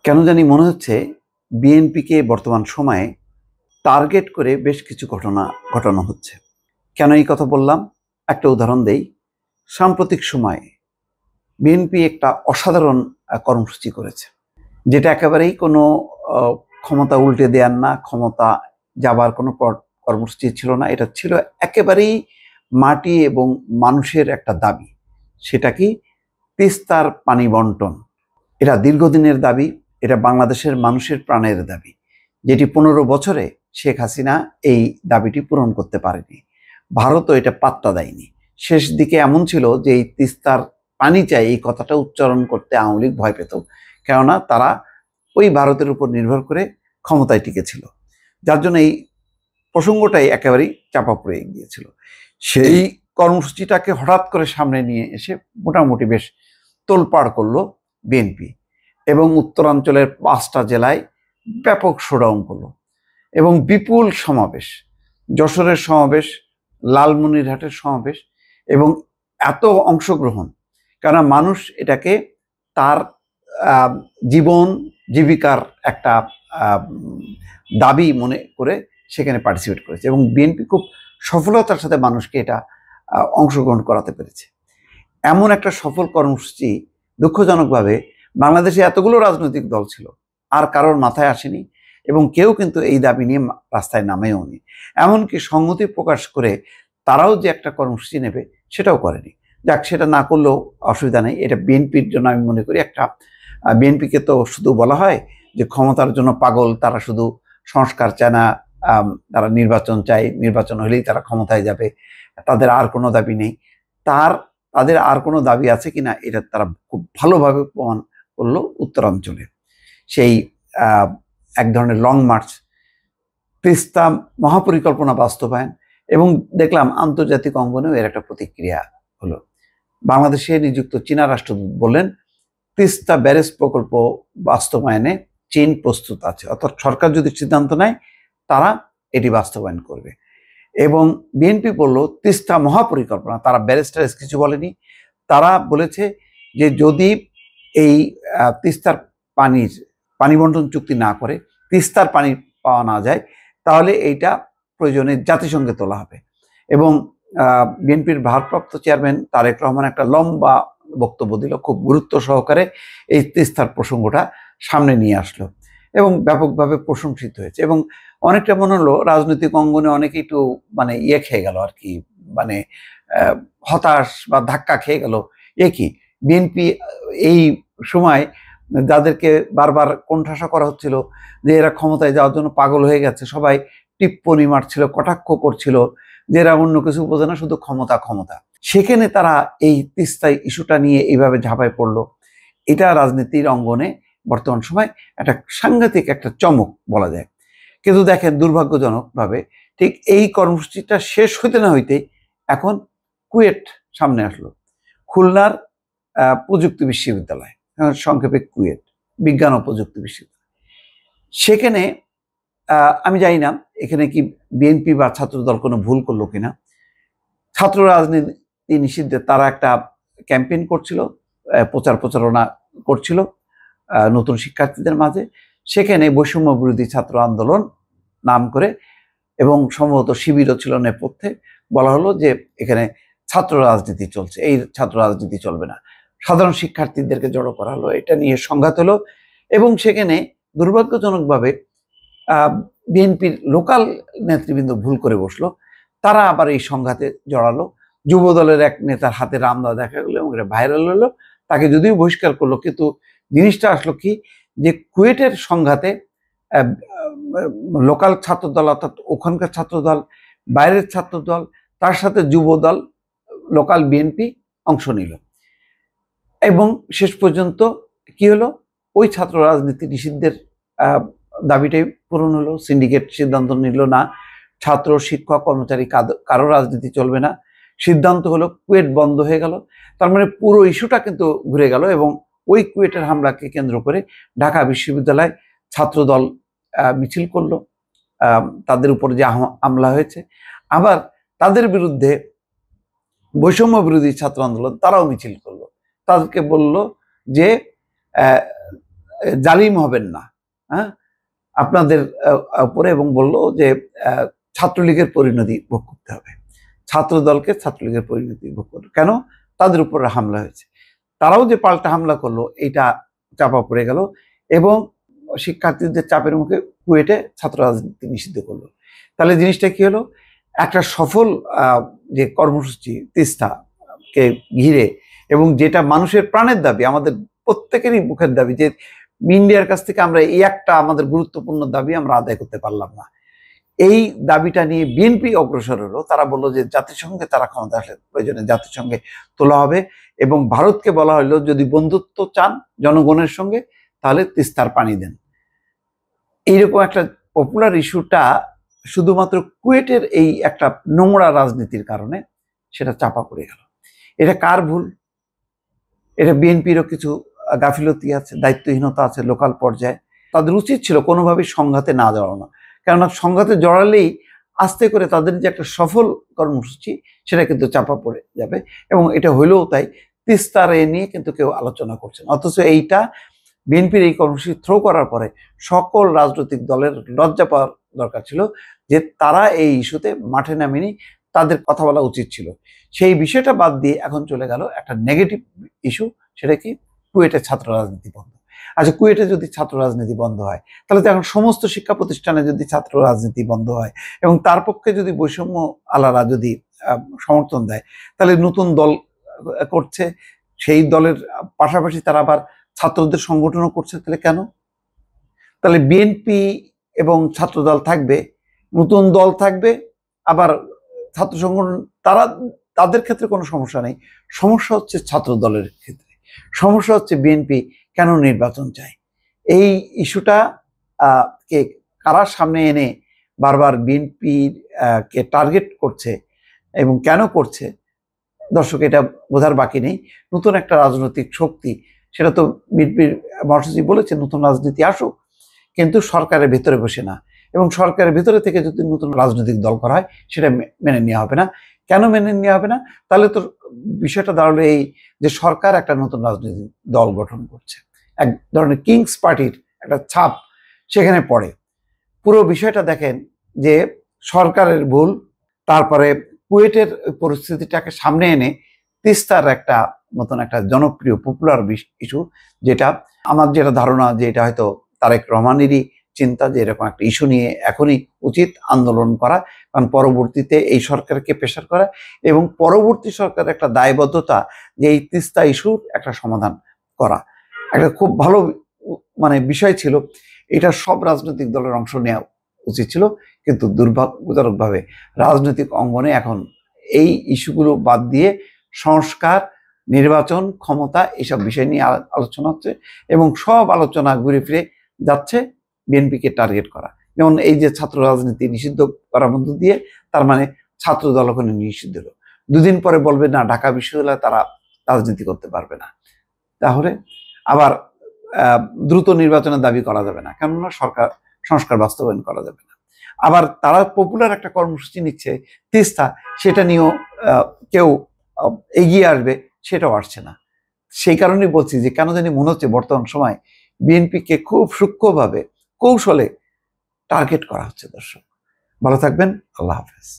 কেন জানি মনে হচ্ছে বিএনপিকে বর্তমান সময়ে টার্গেট করে বেশ কিছু ঘটনা ঘটানো হচ্ছে। কেন এই কথা বললাম? একটা উদাহরণ দেই। সাম্প্রতিক সময়ে বিএনপি একটা অসাধারণ কর্মসূচি করেছে, যেটা একেবারেই কোনো ক্ষমতা উল্টে দেওয়ার না, ক্ষমতা যাবার কোনো কর্মসূচি ছিল না। এটা ছিল একেবারেই মাটি এবং মানুষের একটা দাবি। সেটা কি? তিস্তার পানি বন্টন। এটা দীর্ঘদিনের দাবি, এটা বাংলাদেশের মানুষের প্রাণের দাবি, যেটি 15 বছরে শেখ হাসিনা এই দাবিটি পূরণ করতে পারেনি। ভারতও এটা পাত্তা দেয়নি। শেষ দিকে এমন ছিল যে এই তিস্তার পানি চাই এই কথাটা উচ্চারণ করতে আওয়ামী লীগ ভয় পেত, কেননা তারা ওই ভারতের উপর নির্ভর করে ক্ষমতায় টিকেছিল, যার জন্য এই প্রসঙ্গটাই একেবারেই চাপা পড়ে গিয়েছিল। সেই কর্মসূচিটাকে হঠাৎ করে সামনে নিয়ে এসে মোটামুটি বেশ তোলপাড় করলো বিএনপি এবং উত্তরাঞ্চলের 5টা জেলায় ব্যাপক শোডাউন করলো এবং বিপুল সমাবেশ, যশোরের সমাবেশ, লালমনিরহাটের সমাবেশ এবং এত অংশগ্রহণ, কারণ মানুষ এটাকে তার জীবন জীবিকার একটা দাবি মনে করে সেখানে পার্টিসিপেট করেছে এবং বিএনপি খুব সফলতার সাথে মানুষকে এটা অংশগ্রহণ করাতে পেরেছে। এমন একটা সফল কর্মসূচি দুঃখজনকভাবে বাংলাদেশে এতগুলো রাজনৈতিক দল ছিল, আর কারোর মাথায় আসেনি এবং কেউ কিন্তু এই দাবি নিয়ে রাস্তায় নামেও নি। এমনকি সংহতি প্রকাশ করে তারাও যে একটা কর্মসূচি নেবে সেটাও করেনি। যাক, সেটা না করলেও অসুবিধা নেই। এটা বিএনপির জন্য আমি মনে করি একটা, বিএনপিকে তো শুধু বলা হয় যে ক্ষমতার জন্য পাগল, তারা শুধু সংস্কার চায় না, তারা নির্বাচন চায়, নির্বাচন হলেই তারা ক্ষমতায় যাবে, তাদের আর কোনো দাবি নেই। তাদের আর কোনো দাবি আছে কিনা এটা তারা খুব ভালোভাবে প্রমাণ করলো উত্তরাঞ্চলে। সেই এক ধরনের লং মার্চ, তিস্তা মহাপরিকল্পনা বাস্তবায়ন এবং দেখলাম আন্তর্জাতিক অঙ্গনেও এর একটা প্রতিক্রিয়া হলো। বাংলাদেশে নিযুক্ত চীনা রাষ্ট্রদূত বললেন তিস্তা ব্যারেজ প্রকল্প বাস্তবায়নে চীন প্রস্তুত আছে, অর্থাৎ সরকার যদি সিদ্ধান্ত নেয় তারা এটি বাস্তবায়ন করবে। এবং বিএনপি বলল তিস্তা মহাপরিকল্পনা, তারা ব্যারেজ ট্যারেজ কিছু বলেনি। তারা বলেছে যে যদি এই তিস্তার পানি বন্টন চুক্তি না করে, তিস্তার পানি পাওয়া না যায়, তাহলে এইটা প্রয়োজনে জাতিসংঘে তোলা হবে। এবং বিএনপির ভারপ্রাপ্ত চেয়ারম্যান তারেক রহমান একটা লম্বা বক্তব্য দিল, খুব গুরুত্ব সহকারে এই তিস্তার প্রসঙ্গটা সামনে নিয়ে আসলো এবং ব্যাপকভাবে প্রশংসিত হয়েছে। এবং অনেকটা মনে হলো রাজনৈতিক অঙ্গনে অনেকে একটু মানে খেয়ে গেল আর কি, মানে হতাশ বা ধাক্কা খেয়ে গেল। কি বিএনপি এই সময় যাদেরকে বারবার কোণঠাসা করা হচ্ছিল যে এরা ক্ষমতায় যাওয়ার জন্য পাগল হয়ে গেছে, সবাই টিপ্পনি মারছিল, কটাক্ষ করছিল যে এরা অন্য কিছু বোঝে না, শুধু ক্ষমতা ক্ষমতা, সেখানে তারা এই তিস্তা ইস্যুটা নিয়ে এইভাবে ঝাঁপায় পড়লো। এটা রাজনীতির অঙ্গনে বর্তমান সময় একটা সাংঘাতিক একটা চমক বলা যায়। কিন্তু দেখেন, দুর্ভাগ্যজনকভাবে ঠিক এই কর্মসূচিটা শেষ হইতে না হইতেই এখন কুয়েট সামনে আসলো। খুলনার প্রযুক্তি বিশ্ববিদ্যালয়, সংক্ষেপে কুয়েট বিজ্ঞান ও প্রযুক্তি বিশ্ববিদ্যালয়, সেখানে আমি জানি না এখানে কি বিএনপি বা ছাত্রদল কোনো ভুল করলো কিনা, ছাত্র রাজনীতি নিষিদ্ধে তারা একটা ক্যাম্পেইন করছিল, প্রচারণা করছিল নতুন শিক্ষার্থীদের মাঝে। সেখানে বৈষম্য বিরোধী ছাত্র আন্দোলন নাম করে এবং সম্ভবত শিবিরও ছিল নেপথ্যে, বলা হলো যে এখানে ছাত্র রাজনীতি চলছে, এই ছাত্র রাজনীতি চলবে না। সাধারণ শিক্ষার্থীদেরকে জড়ো করা হলো, এটা নিয়ে সংঘাত হলো এবং সেখানে দুর্ভাগ্যজনকভাবে বিএনপির লোকাল নেতৃবৃন্দ ভুল করে বসলো, তারা আবার এই সংঘাতে জড়ালো। যুব দলের এক নেতার হাতে রামদা দেখা গেলো এবং এটা ভাইরাল হলো, তাকে যদিও বহিষ্কার করলো, কিন্তু জিনিসটা আসলো কি যে কুয়েটের সংঘাতে লোকাল ছাত্রদল, অর্থাৎ ওখানকার ছাত্রদল, বাইরের ছাত্রদল, তার সাথে যুব দল, লোকাল বিএনপি অংশ নিল এবং শেষ পর্যন্ত কি হলো, ওই ছাত্র রাজনীতি নিষিদ্ধের দাবিটাই পূরণ হলো। সিন্ডিকেট সিদ্ধান্ত নিল না, ছাত্র শিক্ষক কর্মচারী কারো রাজনীতি চলবে না, সিদ্ধান্ত হলো কুয়েট বন্ধ হয়ে গেল। তার মানে পুরো ইস্যুটা কিন্তু ঘুরে গেল এবং ওই কুয়েটের হামলাকে কেন্দ্র করে ঢাকা বিশ্ববিদ্যালয় ছাত্রদল মিছিল করলো, তাদের উপর যে হামলা হয়েছে, আবার তাদের বিরুদ্ধে বৈষম্য বিরোধী ছাত্র আন্দোলন তারাও মিছিল করলো, তাদেরকে বলল যে জালিম হবেন না, হ্যাঁ, আপনাদের উপরে, এবং বললো যে ছাত্রলীগের পরিণতি ভোগ করতে হবে, ছাত্র দলকে ছাত্রলীগের পরিণতি ভোগ করবে। কেন? তাদের উপরে হামলা হয়েছে, তারাও যে পাল্টা হামলা করলো এটা চাপা পড়ে গেল, এবং শিক্ষার্থীদের চাপের মুখে কুয়েটে ছাত্র রাজনীতি নিষিদ্ধ করলো। তাহলে জিনিসটা কি হলো? একটা সফল যে কর্মসূচি তিস্তাকে ঘিরে, এবং যেটা মানুষের প্রাণের দাবি, আমাদের প্রত্যেকেরই মুখের দাবি, যে ইন্ডিয়ার কাছ থেকে আমরা এই একটা আমাদের গুরুত্বপূর্ণ দাবি আমরা আদায় করতে পারলাম না, এই দাবিটা নিয়ে বিএনপি অগ্রসর হলো। তারা বললো যে জাতিসংঘে তারা ক্ষমতা আসলে প্রয়োজনে জাতিসংঘে তোলা হবে, এবং ভারতকে বলা হলো যদি বন্ধুত্ব চান জনগণের সঙ্গে তাহলে তিস্তার পানি দেন। এইরকম একটা পপুলার ইস্যুটা শুধুমাত্র কুয়েটের এই একটা নোংরা রাজনীতির কারণে সেটা চাপা পড়ে গেল। এটা কার ভুল? এটা বিএনপিরও কিছু গাফিলতি আছে, দায়িত্বহীনতা আছে লোকাল পর্যায়ে। তাদের উচিত ছিল কোনোভাবেই সংঘাতে না জড়ানো, কেননা সংঘাতে জড়ালেই আস্তে করে তাদের যে একটা সফল কর্মসূচি সেটা কিন্তু চাপা পড়ে যাবে, এবং এটা হইলেও তাই। তিস্তার এ নিয়ে কিন্তু কেউ আলোচনা করছে না, অথচ এইটা বিএনপির এই কর্মসূচি থ্রো করার পরে সকল রাজনৈতিক দলের লজ্জা পাওয়ার দরকার ছিল, যে তারা এই ইস্যুতে মাঠে নামেনি, তাদের কথা বলা উচিত ছিল। সেই বিষয়টা বাদ দিয়ে এখন চলে গেল একটা নেগেটিভ ইস্যু, সেটা কি? কুয়েটে ছাত্র রাজনীতি বন্ধ। আচ্ছা, কুয়েটে যদি ছাত্র রাজনীতি বন্ধ হয়, তাহলে তো এখন সমস্ত শিক্ষা প্রতিষ্ঠানে যদি ছাত্র রাজনীতি বন্ধ হয়, এবং তার পক্ষে যদি বৈষম্য আলারা যদি সমর্থন দেয়, তাহলে নতুন দল করছে, সেই দলের পাশাপাশি তারা আবার ছাত্রদের সংগঠনও করছে, তাহলে কেন? তাহলে বিএনপি এবং ছাত্র দল থাকবে, নতুন দল থাকবে, আবার ছাত্র সংগঠন, তারা তাদের ক্ষেত্রে কোনো সমস্যা নেই। সমস্যা হচ্ছে ছাত্র দলের ক্ষেত্রে, সমস্যা হচ্ছে বিএনপি কেন নির্বাচন চায়। এই ইস্যুটা কে কারা সামনে এনে বারবার বিএনপি কে টার্গেট করছে এবং কেন করছে, দর্শক এটা বোঝার বাকি নেই। নতুন একটা রাজনৈতিক শক্তি, সেটা তো বিএনপির মহাসচিব বলেছে নতুন রাজনীতি আসুক, কিন্তু সরকারের ভেতরে বসে না, এবং সরকারের ভেতরে থেকে যদি নতুন রাজনৈতিক দল করা হয় সেটা মেনে নেওয়া হবে না। কেন মেনে নেওয়া হবে না? তাহলে তো বিষয়টা দাঁড়ালো এই যে সরকার একটা নতুন রাজনৈতিক দল গঠন করছে, এক ধরনের কিংস পার্টির একটা ছাপ সেখানে পড়ে। পুরো বিষয়টা দেখেন যে সরকারের ভুল, তারপরে কুয়েটের পরিস্থিতিটাকে সামনে এনে তিস্তার একটা মতন একটা জনপ্রিয় পপুলার ইস্যু, যেটা আমার যেটা ধারণা যে এটা হয়তো তারেক রহমানেরই চিন্তা যে এরকম একটা ইস্যু নিয়ে এখনই উচিত আন্দোলন করা, কারণ পরবর্তীতে এই সরকারকে প্রেশার করা, এবং পরবর্তী সরকারের একটা দায়বদ্ধতা যে এই তিস্তা ইস্যুর একটা সমাধান করা। একটা খুব ভালো মানে বিষয় ছিল, এটা সব রাজনৈতিক দলের অংশ নেওয়া উচিত ছিল, কিন্তু দুর্ভাগ্যজনকভাবে রাজনৈতিক অঙ্গনে এখন এই ইস্যুগুলো বাদ দিয়ে সংস্কার, নির্বাচন, ক্ষমতা, এইসব বিষয় নিয়ে আলোচনা হচ্ছে, এবং সব আলোচনা ঘুরে ফিরে যাচ্ছে বিএনপিকে টার্গেট করা। যেমন এই যে ছাত্র রাজনীতি নিষিদ্ধ করার মধ্য দিয়ে তার মানে ছাত্র দল ওখানে নিষিদ্ধ হলো, দুদিন পরে বলবে না ঢাকা বিশ্ববিদ্যালয়ে তারা রাজনীতি করতে পারবে না, তাহলে আবার দ্রুত নির্বাচনের দাবি করা যাবে না, কেননা সরকার সংস্কার বাস্তবায়ন করা যাবে না। আবার তারা পপুলার একটা কর্মসূচি নিচ্ছে তিস্তা, সেটা নিয়েও কেউ এগিয়ে আসবে, সেটাও আসছে না। সেই কারণেই বলছি যে কেন জানি মনে হচ্ছে বর্তমান সময় বিএনপিকে খুব সূক্ষ্মভাবে কৌশলে টার্গেট করা হচ্ছে। দর্শক ভালো থাকবেন, আল্লাহ হাফেজ।